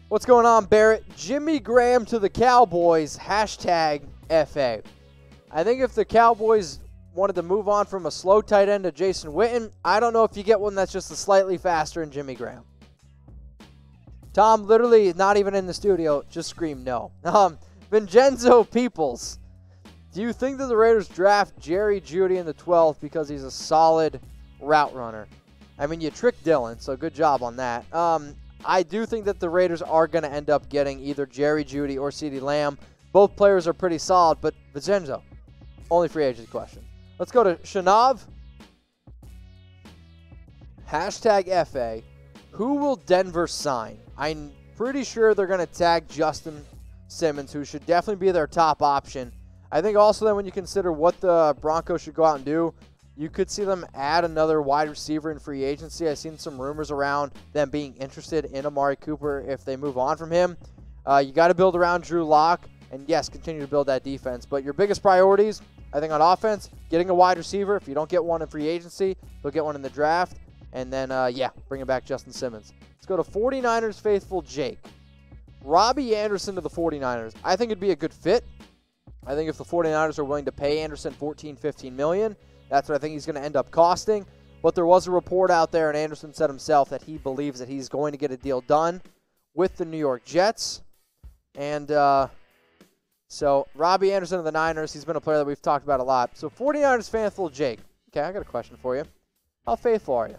What's going on, Barrett? Jimmy Graham to the Cowboys, hashtag FA. I think if the Cowboys wanted to move on from a slow tight end to Jason Witten, I don't know if you get one that's just a slightly faster than Jimmy Graham. Tom, literally not even in the studio, just screamed no. Vincenzo Peoples. Do you think that the Raiders draft Jerry Jeudy in the 12th because he's a solid route runner? I mean, you tricked Dylan, so good job on that. I do think that the Raiders are going to end up getting either Jerry Jeudy or CeeDee Lamb. Both players are pretty solid, but Vincenzo, only free agent question. Let's go to Shanav. Hashtag FA. Who will Denver sign? I'm pretty sure they're going to tag Justin Simmons, who should definitely be their top option. I think also that when you consider what the Broncos should go out and do, you could see them add another wide receiver in free agency. I've seen some rumors around them being interested in Amari Cooper if they move on from him. You got to build around Drew Lock, and yes, continue to build that defense. But your biggest priorities, I think on offense, getting a wide receiver. If you don't get one in free agency, they'll get one in the draft. And then, bringing back Justin Simmons. Let's go to 49ers faithful Jake. Robbie Anderson to the 49ers. I think it'd be a good fit. I think if the 49ers are willing to pay Anderson $14-15 million, that's what I think he's going to end up costing. But there was a report out there, and Anderson said himself that he believes that he's going to get a deal done with the New York Jets. And so Robbie Anderson of the Niners, he's been a player that we've talked about a lot. So 49ers faithful Jake. Okay, I got a question for you. How faithful are you?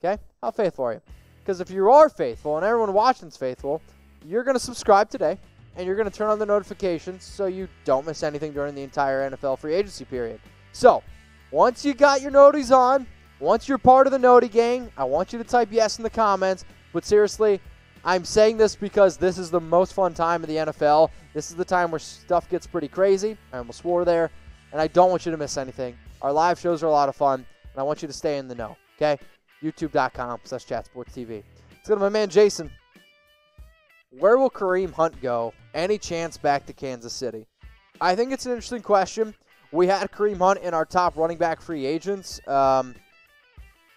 Okay, how faithful are you? Because if you are faithful, and everyone watching is faithful, you're going to subscribe today, and you're going to turn on the notifications so you don't miss anything during the entire NFL free agency period. So, once you got your noties on, once you're part of the Noti gang, I want you to type yes in the comments. But seriously, I'm saying this because this is the most fun time of the NFL. This is the time where stuff gets pretty crazy. I almost swore there. And I don't want you to miss anything. Our live shows are a lot of fun, and I want you to stay in the know, okay? YouTube.com/ChatSportsTV. Let's go to my man Jason. Where will Kareem Hunt go? Any chance back to Kansas City? I think it's an interesting question. We had Kareem Hunt in our top running back free agents.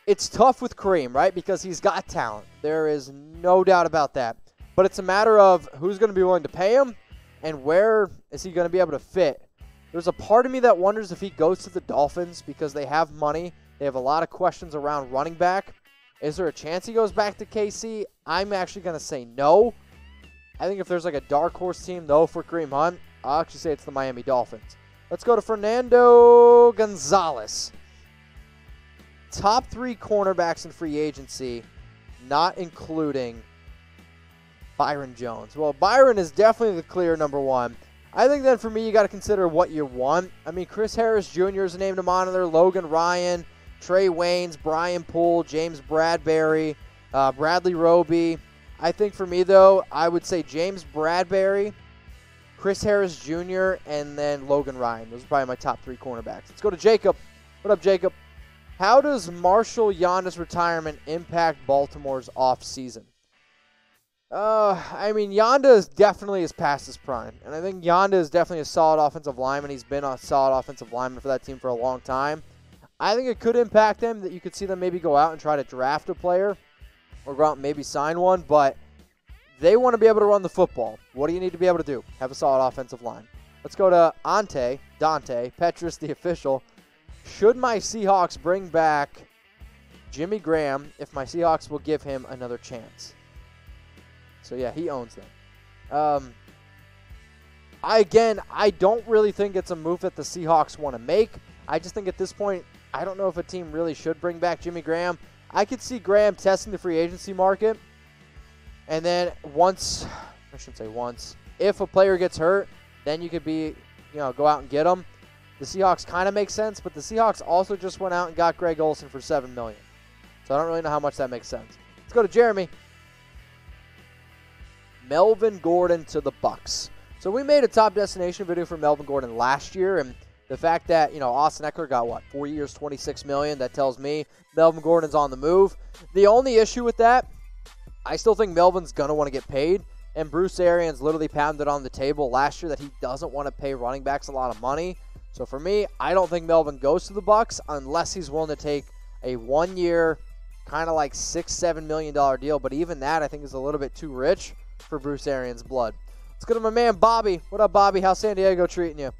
It's tough with Kareem, right? Because he's got talent. There is no doubt about that. But it's a matter of who's going to be willing to pay him and where is he going to be able to fit. There's a part of me that wonders if he goes to the Dolphins because they have money. They have a lot of questions around running back. Is there a chance he goes back to KC? I'm actually going to say no. I think if there's like a dark horse team, though, for Kareem Hunt, I'll actually say it's the Miami Dolphins. Let's go to Fernando Gonzalez. Top 3 cornerbacks in free agency, not including Byron Jones. Well, Byron is definitely the clear number 1. I think then for me, you got to consider what you want. I mean, Chris Harris Jr. is a name to monitor. Logan Ryan, Trey Waynes, Brian Poole, James Bradbury, Bradley Roby. I think for me, though, I would say James Bradbury, Chris Harris Jr., and then Logan Ryan. Those are probably my top 3 cornerbacks. Let's go to Jacob. What up, Jacob? How does Marshall Yanda's retirement impact Baltimore's offseason? I mean, Yanda definitely is past his prime. And I think Yanda is definitely a solid offensive lineman. He's been a solid offensive lineman for that team for a long time. I think it could impact them that you could see them maybe go out and try to draft a player or go out and maybe sign one. But they want to be able to run the football. What do you need to be able to do? Have a solid offensive line. Let's go to Dante Petrus, the official. Should my Seahawks bring back Jimmy Graham if my Seahawks will give him another chance? So, yeah, he owns them. I don't really think it's a move that the Seahawks want to make. I just think at this point, I don't know if a team really should bring back Jimmy Graham. I could see Graham testing the free agency market. And then if a player gets hurt, then you could go out and get him. The Seahawks kind of make sense, but the Seahawks also just went out and got Greg Olsen for $7 million. So I don't really know how much that makes sense. Let's go to Jeremy. Melvin Gordon to the Bucs. So we made a top destination video for Melvin Gordon last year, and the fact that, Austin Eckler got, 4 years, $26 million, that tells me Melvin Gordon's on the move. The only issue with that, I still think Melvin's going to want to get paid, and Bruce Arians literally pounded on the table last year that he doesn't want to pay running backs a lot of money. So for me, I don't think Melvin goes to the Bucs unless he's willing to take a 1 year, kind of like $6-7 million deal. But even that, I think, is a little bit too rich for Bruce Arians' blood. Let's go to my man Bobby. What up, Bobby? How's San Diego treating you?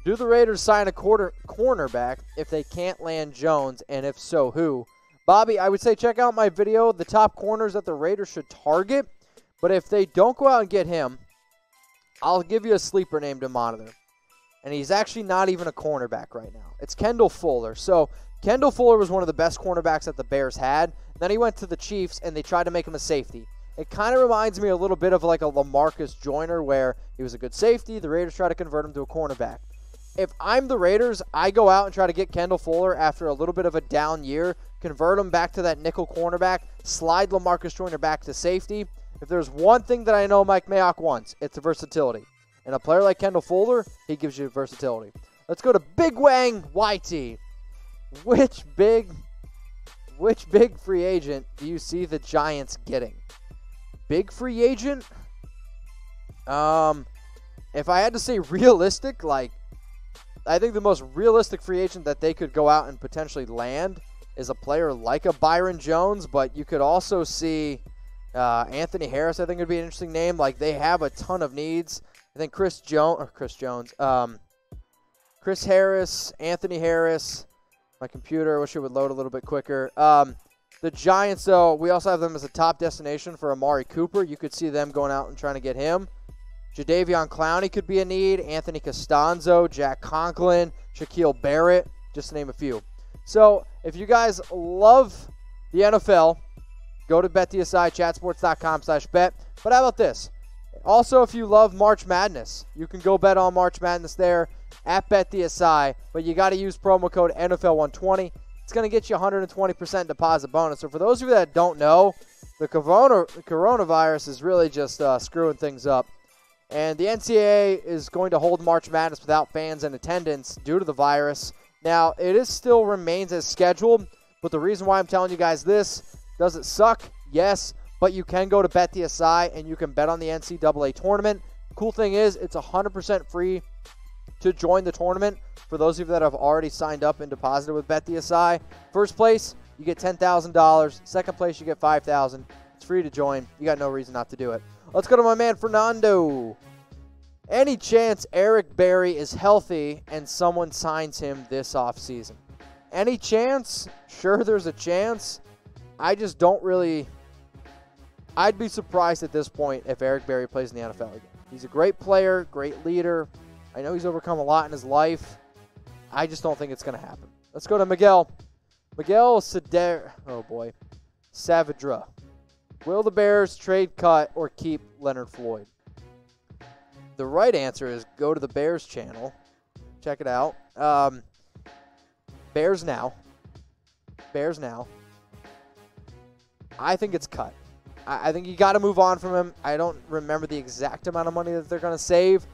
Do the Raiders sign a cornerback if they can't land Jones, and if so, who? Bobby, I would say check out my video, the top corners that the Raiders should target. But if they don't go out and get him, I'll give you a sleeper name to monitor. And he's actually not even a cornerback right now. It's Kendall Fuller. So Kendall Fuller was one of the best cornerbacks that the Bears had. Then he went to the Chiefs, and they tried to make him a safety. It kind of reminds me a little bit of like a LaMarcus Joyner, where he was a good safety. The Raiders tried to convert him to a cornerback. If I'm the Raiders, I go out and try to get Kendall Fuller after a little bit of a down year, convert him back to that nickel cornerback, slide LaMarcus Joyner back to safety. If there's one thing that I know Mike Mayock wants, it's versatility. And a player like Kendall Fuller, he gives you versatility. Let's go to Big Wang YT. Which big free agent do you see the Giants getting? Big free agent? If I had to say realistic, like, I think the most realistic free agent that they could go out and potentially land is a player like a Byron Jones, but you could also see Anthony Harris. I think would be an interesting name. Like, they have a ton of needs. I think Chris Harris, Anthony Harris. My computer, I wish it would load a little bit quicker. The Giants, though, we also have them as a top destination for Amari Cooper. You could see them going out and trying to get him. Jadeveon Clowney could be a need. Anthony Costanzo, Jack Conklin, Shaquille Barrett, just to name a few. So if you guys love the NFL, go to BetDSI, chatsports.com/bet. But how about this? Also, if you love March Madness, you can go bet on March Madness there at BetDSI, but you got to use promo code NFL120. It's going to get you 120% deposit bonus. So for those of you that don't know, the coronavirus is really just screwing things up. And the NCAA is going to hold March Madness without fans in attendance due to the virus. Now, it still remains as scheduled, but the reason why I'm telling you guys this, does it suck? Yes, but you can go to BetDSI and you can bet on the NCAA tournament. Cool thing is, it's 100% free to join the tournament for those of you that have already signed up and deposited with BetDSI. First place, you get $10,000. Second place, you get $5,000. It's free to join. You got no reason not to do it. Let's go to my man Fernando. Any chance Eric Berry is healthy and someone signs him this offseason? Any chance? Sure, there's a chance. I just don't really... I'd be surprised at this point if Eric Berry plays in the NFL again. He's a great player, great leader. I know he's overcome a lot in his life. I just don't think it's going to happen. Let's go to Miguel. Miguel Saavedra. Will the Bears trade, cut, or keep Leonard Floyd? The right answer is go to the Bears channel. Check it out. Bears now. I think it's cut. I think you got to move on from him. I don't remember the exact amount of money that they're going to save,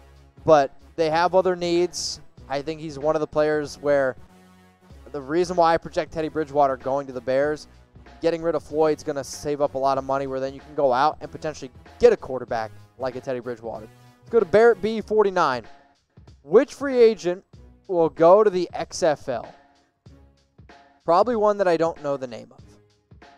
but they have other needs. I think he's one of the players where the reason why I project Teddy Bridgewater going to the Bears, getting rid of Floyd's going to save up a lot of money where then you can go out and potentially get a quarterback like a Teddy Bridgewater. Let's go to Barrett B49. Which free agent will go to the XFL? Probably one that I don't know the name of.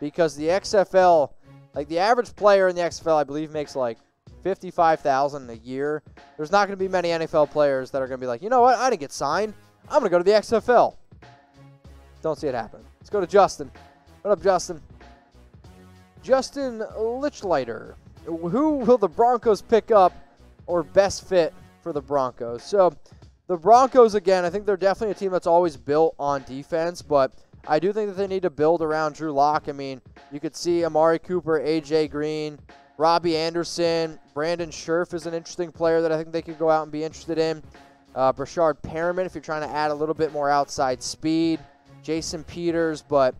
Because the XFL, like the average player in the XFL, I believe makes like $55,000 a year. There's not going to be many NFL players that are going to be like, you know what, I didn't get signed. I'm going to go to the XFL. Don't see it happen. Let's go to Justin. What up, Justin? Justin Lichlighter. Who will the Broncos pick up or best fit for the Broncos? So the Broncos, again, I think they're definitely a team that's always built on defense, but I do think that they need to build around Drew Lock. I mean, you could see Amari Cooper, A.J. Green, Robbie Anderson, Brandon Scherf is an interesting player that I think they could go out and be interested in. Brashard Perriman, if you're trying to add a little bit more outside speed. Jason Peters, but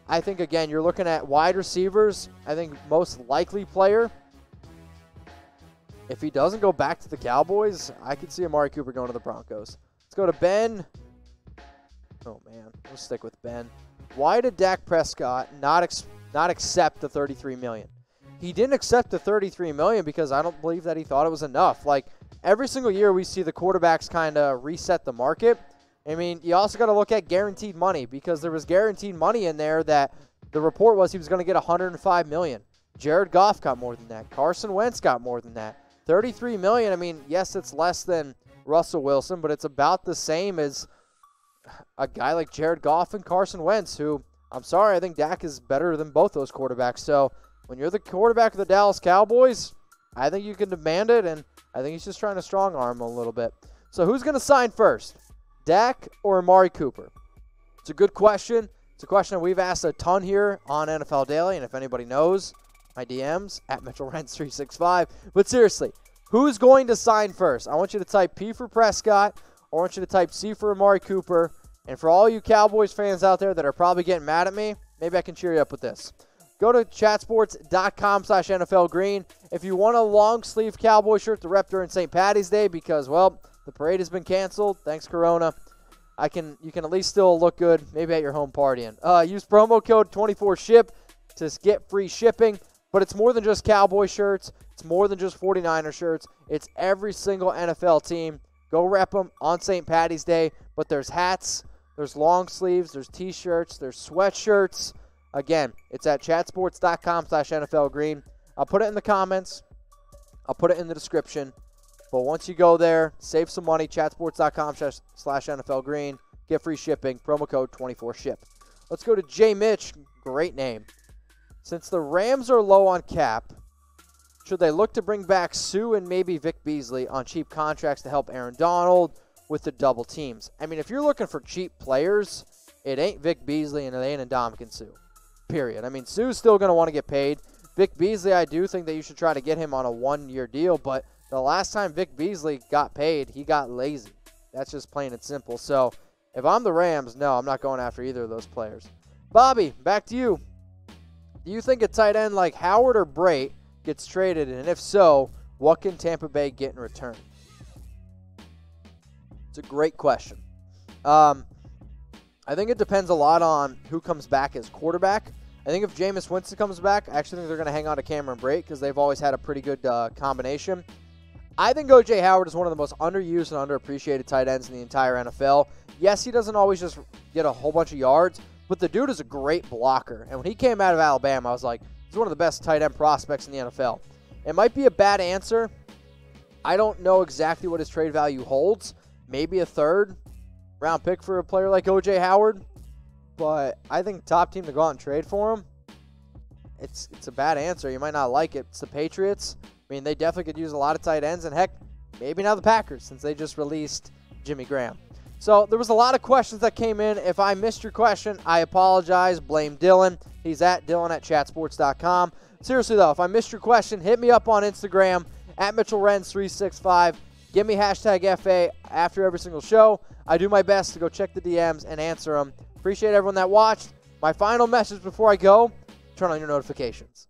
I think, again, you're looking at wide receivers. I think most likely player, if he doesn't go back to the Cowboys, I could see Amari Cooper going to the Broncos. Let's go to Ben. Oh, man. We'll stick with Ben. Why did Dak Prescott not accept the $33 million? He didn't accept the $33 million because I don't believe that he thought it was enough. Like, every single year we see the quarterbacks kind of reset the market. I mean, you also got to look at guaranteed money because there was guaranteed money in there that the report was he was going to get $105 million. Jared Goff got more than that. Carson Wentz got more than that. $33 million. I mean, yes, it's less than Russell Wilson, but it's about the same as a guy like Jared Goff and Carson Wentz, who, I'm sorry, I think Dak is better than both those quarterbacks. So when you're the quarterback of the Dallas Cowboys, I think you can demand it, and I think he's just trying to strong arm a little bit. So who's going to sign first, Dak or Amari Cooper? It's a good question. It's a question that we've asked a ton here on NFL Daily, and if anybody knows, my DMs, at Mitchell Renz 365. But seriously, who's going to sign first? I want you to type P for Prescott, or I want you to type C for Amari Cooper. And for all you Cowboys fans out there that are probably getting mad at me, maybe I can cheer you up with this. Go to chatsports.com/NFLgreen. If you want a long-sleeve Cowboy shirt to rep during St. Patty's Day because, well, the parade has been canceled, thanks Corona, you can at least still look good, maybe at your home partying. Use promo code 24SHIP to get free shipping. But it's more than just Cowboy shirts. It's more than just 49er shirts. It's every single NFL team. Go rep them on St. Patty's Day. But there's hats, there's long sleeves, there's T-shirts, there's sweatshirts. Again, it's at chatsports.com/NFLgreen. I'll put it in the comments. I'll put it in the description. But once you go there, save some money, chatsports.com/NFLgreen. Get free shipping. Promo code 24SHIP. Let's go to J. Mitch. Great name. Since the Rams are low on cap, should they look to bring back Suh and maybe Vic Beasley on cheap contracts to help Aaron Donald with the double teams? I mean, if you're looking for cheap players, it ain't Vic Beasley and it ain't Ndamukong Suh, period. I mean, Suh's still going to want to get paid. Vic Beasley, I do think that you should try to get him on a one-year deal, but the last time Vic Beasley got paid, he got lazy. That's just plain and simple. So if I'm the Rams, no, I'm not going after either of those players. Bobby, back to you. Do you think a tight end like Howard or Brait gets traded? And if so, what can Tampa Bay get in return? It's a great question. I think it depends a lot on who comes back as quarterback. I think if Jameis Winston comes back, I actually think they're going to hang on to Cameron Brait because they've always had a pretty good combination. I think O.J. Howard is one of the most underused and underappreciated tight ends in the entire NFL. Yes, he doesn't always just get a whole bunch of yards, but the dude is a great blocker. And when he came out of Alabama, I was like, he's one of the best tight end prospects in the NFL. It might be a bad answer. I don't know exactly what his trade value holds. Maybe a third-round pick for a player like O.J. Howard. But I think top team to go out and trade for him, it's a bad answer. You might not like it. It's the Patriots. I mean, they definitely could use a lot of tight ends. And, heck, maybe now the Packers since they just released Jimmy Graham. So there was a lot of questions that came in. If I missed your question, I apologize. Blame Dylan. He's at Dylan@chatsports.com. Seriously, though, if I missed your question, hit me up on Instagram at Mitchell Renz 365. Give me hashtag FA after every single show. I do my best to go check the DMs and answer them. Appreciate everyone that watched. My final message before I go, turn on your notifications.